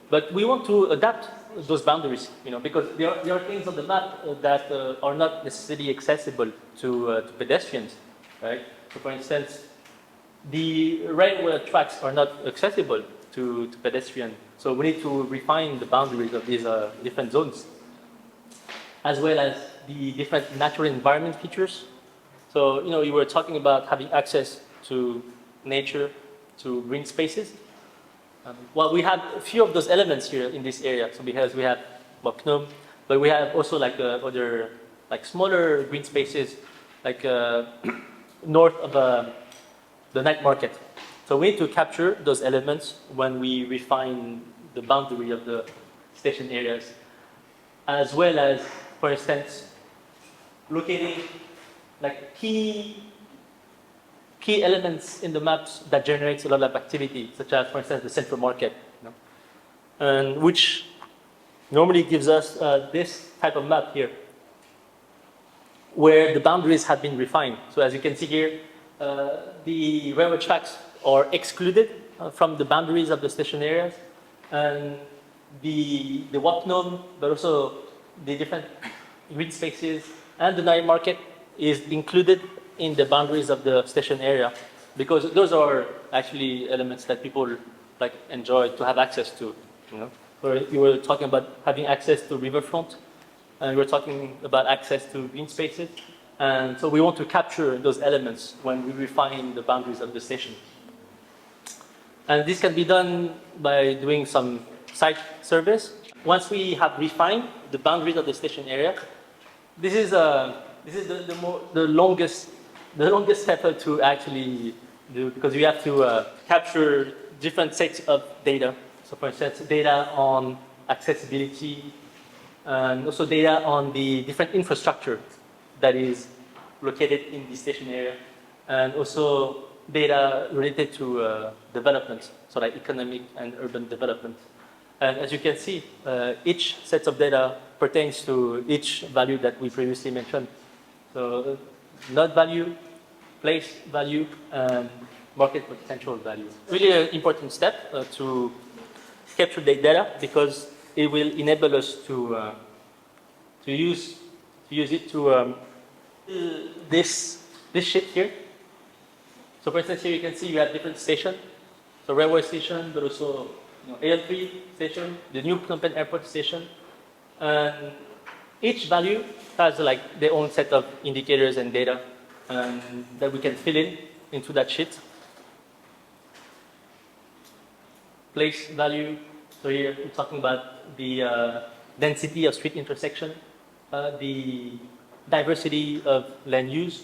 But we want to adapt those boundaries, because there are things on the map that are not necessarily accessible to pedestrians, right? So for instance, the railway tracks are not accessible to pedestrians. So we need to refine the boundaries of these different zones, as well as the different natural environment features. So, you were talking about having access to nature, to green spaces. Well, we have a few of those elements here in this area. So because we have Phnom, but we have also other smaller green spaces, north of the night market. So we need to capture those elements when we refine the boundary of the station areas, as well as, for instance, locating key elements in the maps that generates a lot of activity, such as, for instance, the central market, and which normally gives us this type of map here, where the boundaries have been refined. So as you can see here, the railway tracks are excluded from the boundaries of the station areas, and the Wat Phnom, but also the different green spaces and the night market is included in the boundaries of the station area, because those are actually elements that people enjoy to have access to. Where you were talking about having access to riverfront, and we're talking about access to green spaces, and so we want to capture those elements when we refine the boundaries of the station. And this can be done by doing some site surveys. Once we have refined the boundaries of the station area, this is the longest step to actually do, because you have to capture different sets of data. So for instance, data on accessibility, and also data on the different infrastructure that is located in the station area, and also data related to development, so economic and urban development. And as you can see, each set of data pertains to each value that we previously mentioned. So node value, place value, and market potential value. Really an important step to capture the data because it will enable us to use it to this sheet here. So for instance, here you can see you have different stations. So railway station, but also AL3 station, the new Phnom Penh Airport station. And each value has like their own set of indicators and data that we can fill in into that sheet. Place value. So here we're talking about the density of street intersection, the diversity of land use,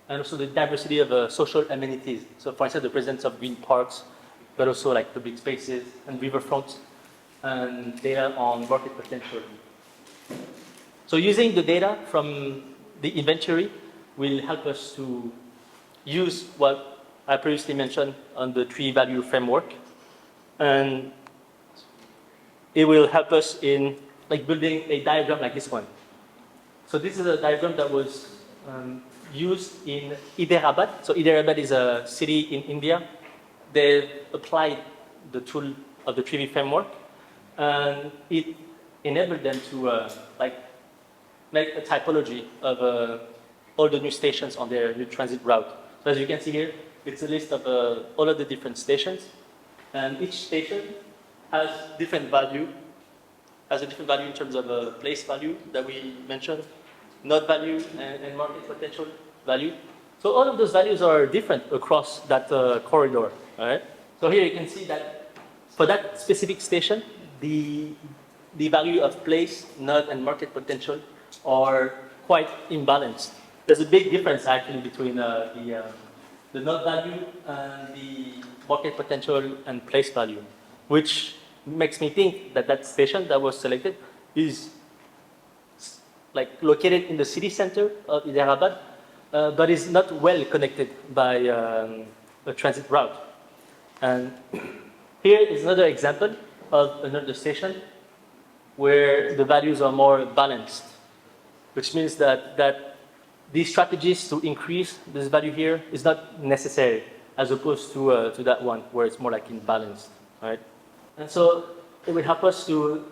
and also the diversity of social amenities. So for instance, the presence of green parks, but also like public spaces and riverfronts, and data on market potential. So using the data from the inventory will help us to use what I previously mentioned on the three value framework. And it will help us in like building a diagram like this one. So this is a diagram that was used in Hyderabad. So Hyderabad is a city in India. They applied the tool of the 3V framework, and it enabled them to like make a typology of all the new stations on their new transit route. So as you can see here, it's a list of all of the different stations, and each station has different value, has a different value in terms of place value that we mentioned, node value, and market potential value. So all of those values are different across that corridor. All right. So here you can see that for that specific station, the value of place, node, and market potential are quite imbalanced. There's a big difference actually between the node value and the market potential and place value, which makes me think that that station that was selected is like located in the city center of Hyderabad, but is not well connected by a transit route. And here is another example of another station where the values are more balanced, which means that these strategies to increase this value here is not necessary, as opposed to that one where it's more like imbalanced, right? And so it will help us to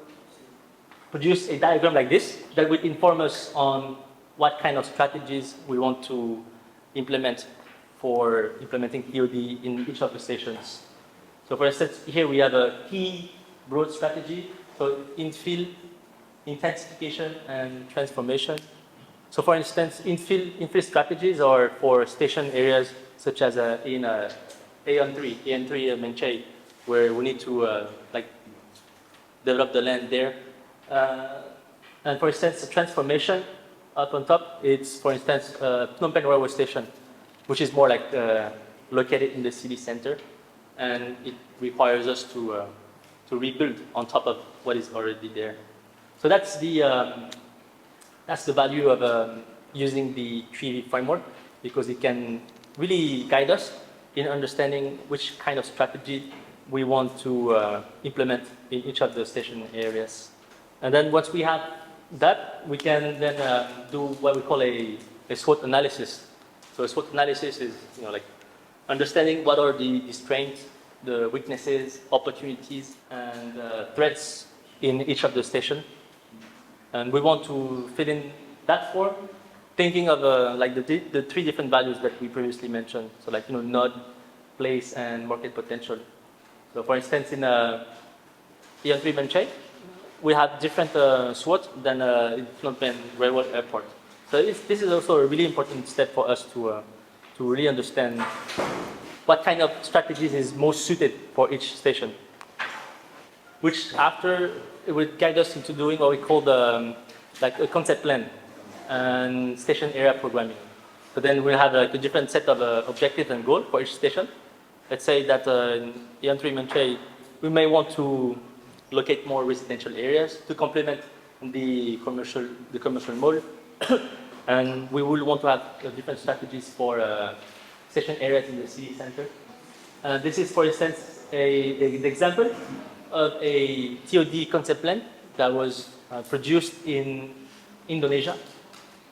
produce a diagram like this that will inform us on what kind of strategies we want to implement for implementing TOD in each of the stations. So for instance, here we have a key broad strategy, so infill, intensification, and transformation. So for instance, infill strategies are for station areas such as in AN3 Menchai, where we need to like develop the land there. And for instance, the transformation up on top, it's for instance Phnom Penh railway station, which is more like located in the city center, and it requires us to rebuild on top of what is already there. So that's the value of using the 3V framework, because it can really guide us in understanding which kind of strategy we want to implement in each of the station areas. And then once we have that, we can then do what we call a SWOT analysis. So a SWOT analysis is like understanding what are the strengths, the weaknesses, opportunities, and threats in each of the stations. And we want to fill in that form, thinking of like the three different values that we previously mentioned. So like node, place, and market potential. So for instance, in EN3 Menchai, we have different SWOT than in Phnom Penh Railway Airport. So this is also a really important step for us to really understand what kind of strategies is most suited for each station, which after it will guide us into doing what we call like a concept plan and station area programming. So then we'll have like a different set of objectives and goals for each station. Let's say that in EN3 Menchai, we may want to locate more residential areas to complement the commercial mall. And we will want to have different strategies for station areas in the city center. This is, for instance, an example of a TOD concept plan that was produced in Indonesia,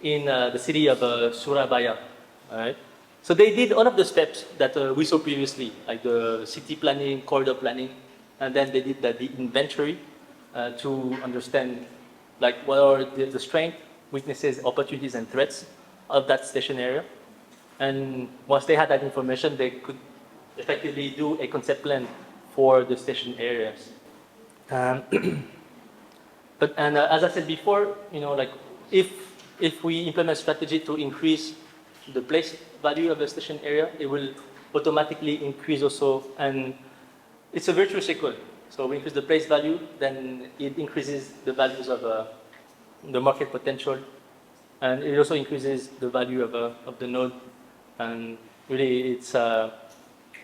in the city of Surabaya. All right? So they did all of the steps that we saw previously, like the city planning, corridor planning, and then they did the inventory to understand like what are the strengths, weaknesses, opportunities, and threats of that station area. And once they had that information, they could effectively do a concept plan for the station areas. As I said before, like if we implement strategy to increase the place value of the station area, it will automatically increase also, and it's a virtuous circle. So we increase the place value, then it increases the values of the market potential, and it also increases the value of the node. And really, it's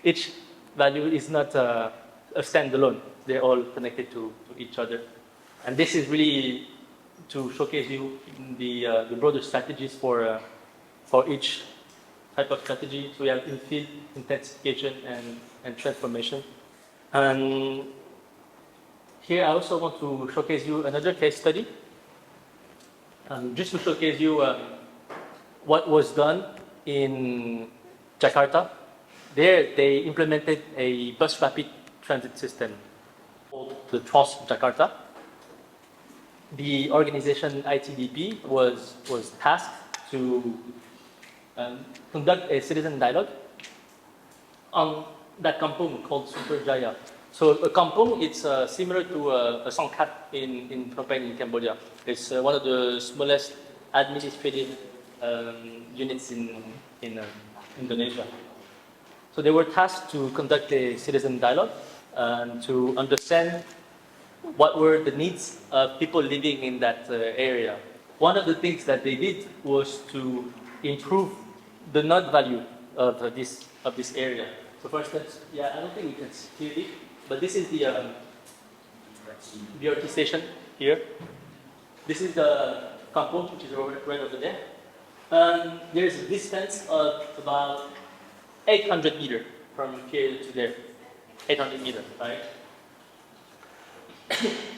each value is not a standalone; they're all connected to each other. And this is really to showcase you the broader strategies for each type of strategy. So we have infill, intensification, and transformation. And here I also want to showcase you another case study, just to showcase you what was done in Jakarta. There they implemented a bus rapid transit system called the Trans Jakarta. The organization ITDP was tasked to conduct a citizen dialogue on that kampung called Superjaya. So a kampung, it's similar to a songkhat in Phnom Penh in Cambodia. It's one of the smallest administrative units in Indonesia. So they were tasked to conduct a citizen dialogue and to understand what were the needs of people living in that area. One of the things that they did was to improve the node value of this area. So for instance, I don't think we can see it, but this is the BRT station here. This is the kampung, which is right over there. And there's a distance of about 800 meters from here to there. 800 meters, right?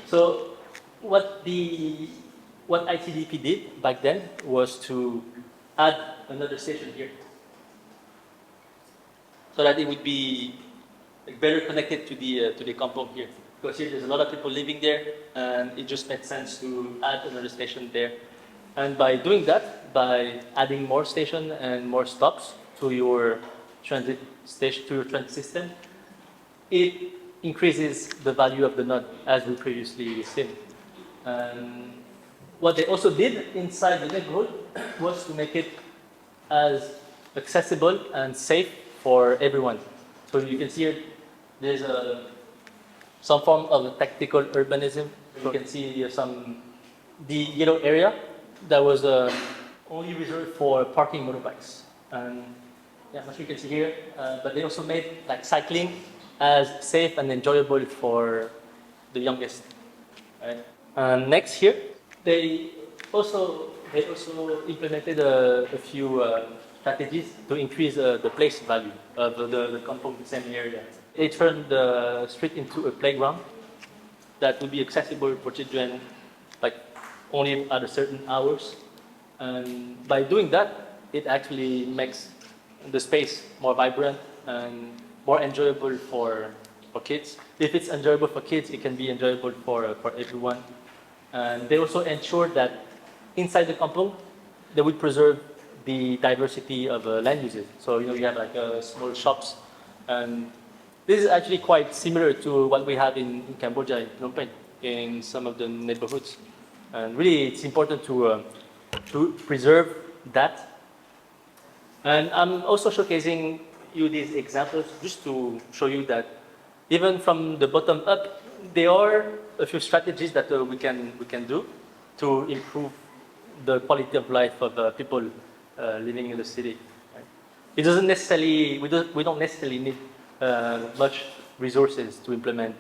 So what ITDP did back then was to add another station here, so that it would be better connected to the kampung here. Because here there's a lot of people living there, and it just made sense to add another station there. And by doing that, by adding more stations and more stops to your transit station, to your transit system, it increases the value of the node, as we previously seen. And what they also did inside the neighborhood was to make it as accessible and safe for everyone. So you can see here, there's some form of tactical urbanism. You can see the yellow area that was only reserved for parking motorbikes. And I'm not sure you can see here, but they also made like cycling as safe and enjoyable for the youngest. Right? Next here, they also implemented a few strategies to increase the place value of the kampung same area. They turned the street into a playground that would be accessible for children, like only at a certain hours. And by doing that, it actually makes the space more vibrant and more enjoyable for kids. If it's enjoyable for kids, it can be enjoyable for everyone. And they also ensured that inside the kampung, they would preserve the diversity of land uses. So you have like small shops, and this is actually quite similar to what we have in Cambodia, in Phnom Penh, in some of the neighborhoods. And really, it's important to preserve that. And I'm also showcasing you these examples just to show you that even from the bottom up, there are a few strategies that we can do to improve the quality of life of people living in the city. Right? It doesn't necessarily we don't necessarily need much resources to implement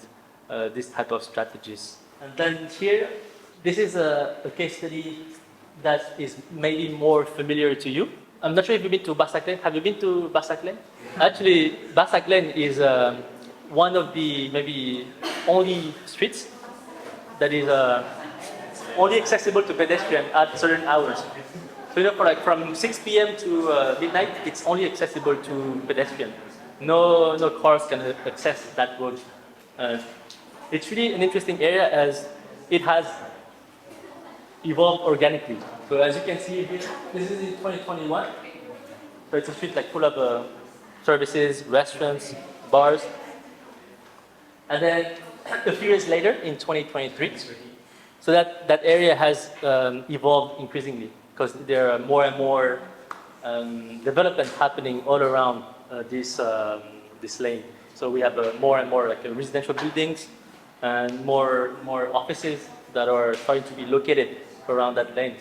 this type of strategies. And then here, this is a case study that is maybe more familiar to you. I'm not sure if you've been to Basaklen. Have you been to Basaklen? Actually, Basaklen is one of the maybe only streets that is only accessible to pedestrian at certain hours. So for like from 6 p.m. to midnight, it's only accessible to pedestrian. No cars can access that road. It's really an interesting area as it has evolved organically. So as you can see here, this is in 2021. So it's a street like full of services, restaurants, bars. And then a few years later, in 2023, so that area has evolved increasingly because there are more and more development happening all around this lane. So we have more and more like residential buildings and more offices that are starting to be located around that lane.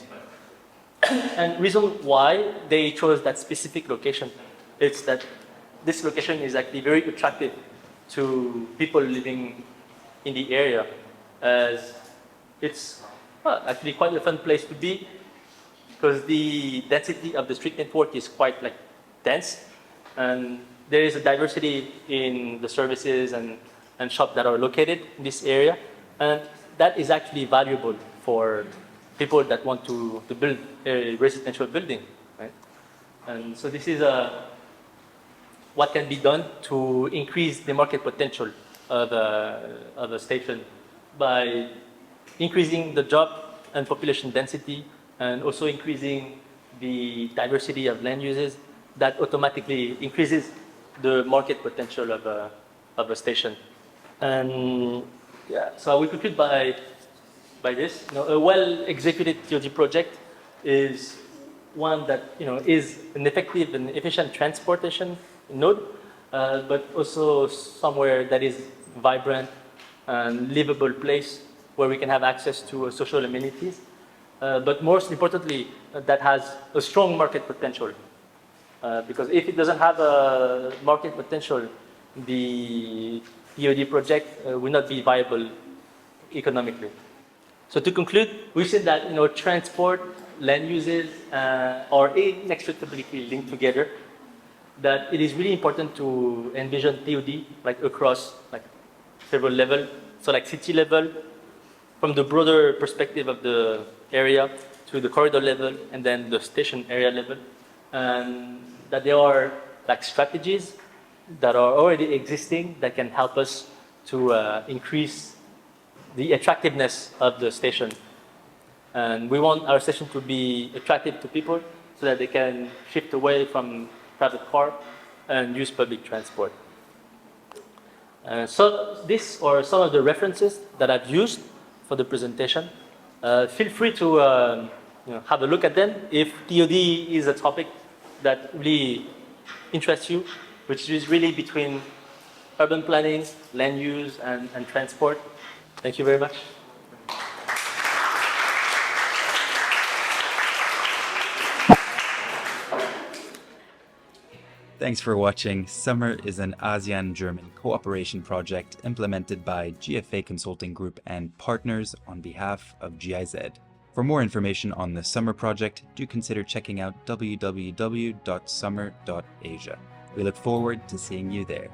And reason why they chose that specific location is that this location is actually very attractive to people living in the area, as it's actually quite a fun place to be because the density of the street network is quite like dense, and there is a diversity in the services and shops that are located in this area, and that is actually valuable for people that want to build a residential building, right? And so this is what can be done to increase the market potential of the station by increasing the job and population density and also increasing the diversity of land uses. That automatically increases the market potential of a station. And yeah, so I will conclude by this. A well-executed TOD project is one that is an effective and efficient transportation node, but also somewhere that is vibrant and livable place where we can have access to social amenities. But most importantly, that has a strong market potential. Because if it doesn't have a market potential, the TOD project will not be viable economically. So to conclude, we said that transport, land uses are inextricably linked together. That it is really important to envision TOD like across like several levels. So like city level, from the broader perspective of the area to the corridor level, and then the station area level, and that there are like strategies that are already existing that can help us to increase the attractiveness of the station. And we want our station to be attractive to people so that they can shift away from private car and use public transport. So these are some of the references that I've used for the presentation. Feel free to have a look at them if TOD is a topic that really interests you, which is really between urban planning, land use, and transport. Thank you very much. Thanks for watching. Summer is an ASEAN-German cooperation project implemented by GFA Consulting Group and partners on behalf of GIZ. For more information on the Summer project, do consider checking out www.summer.asia. We look forward to seeing you there.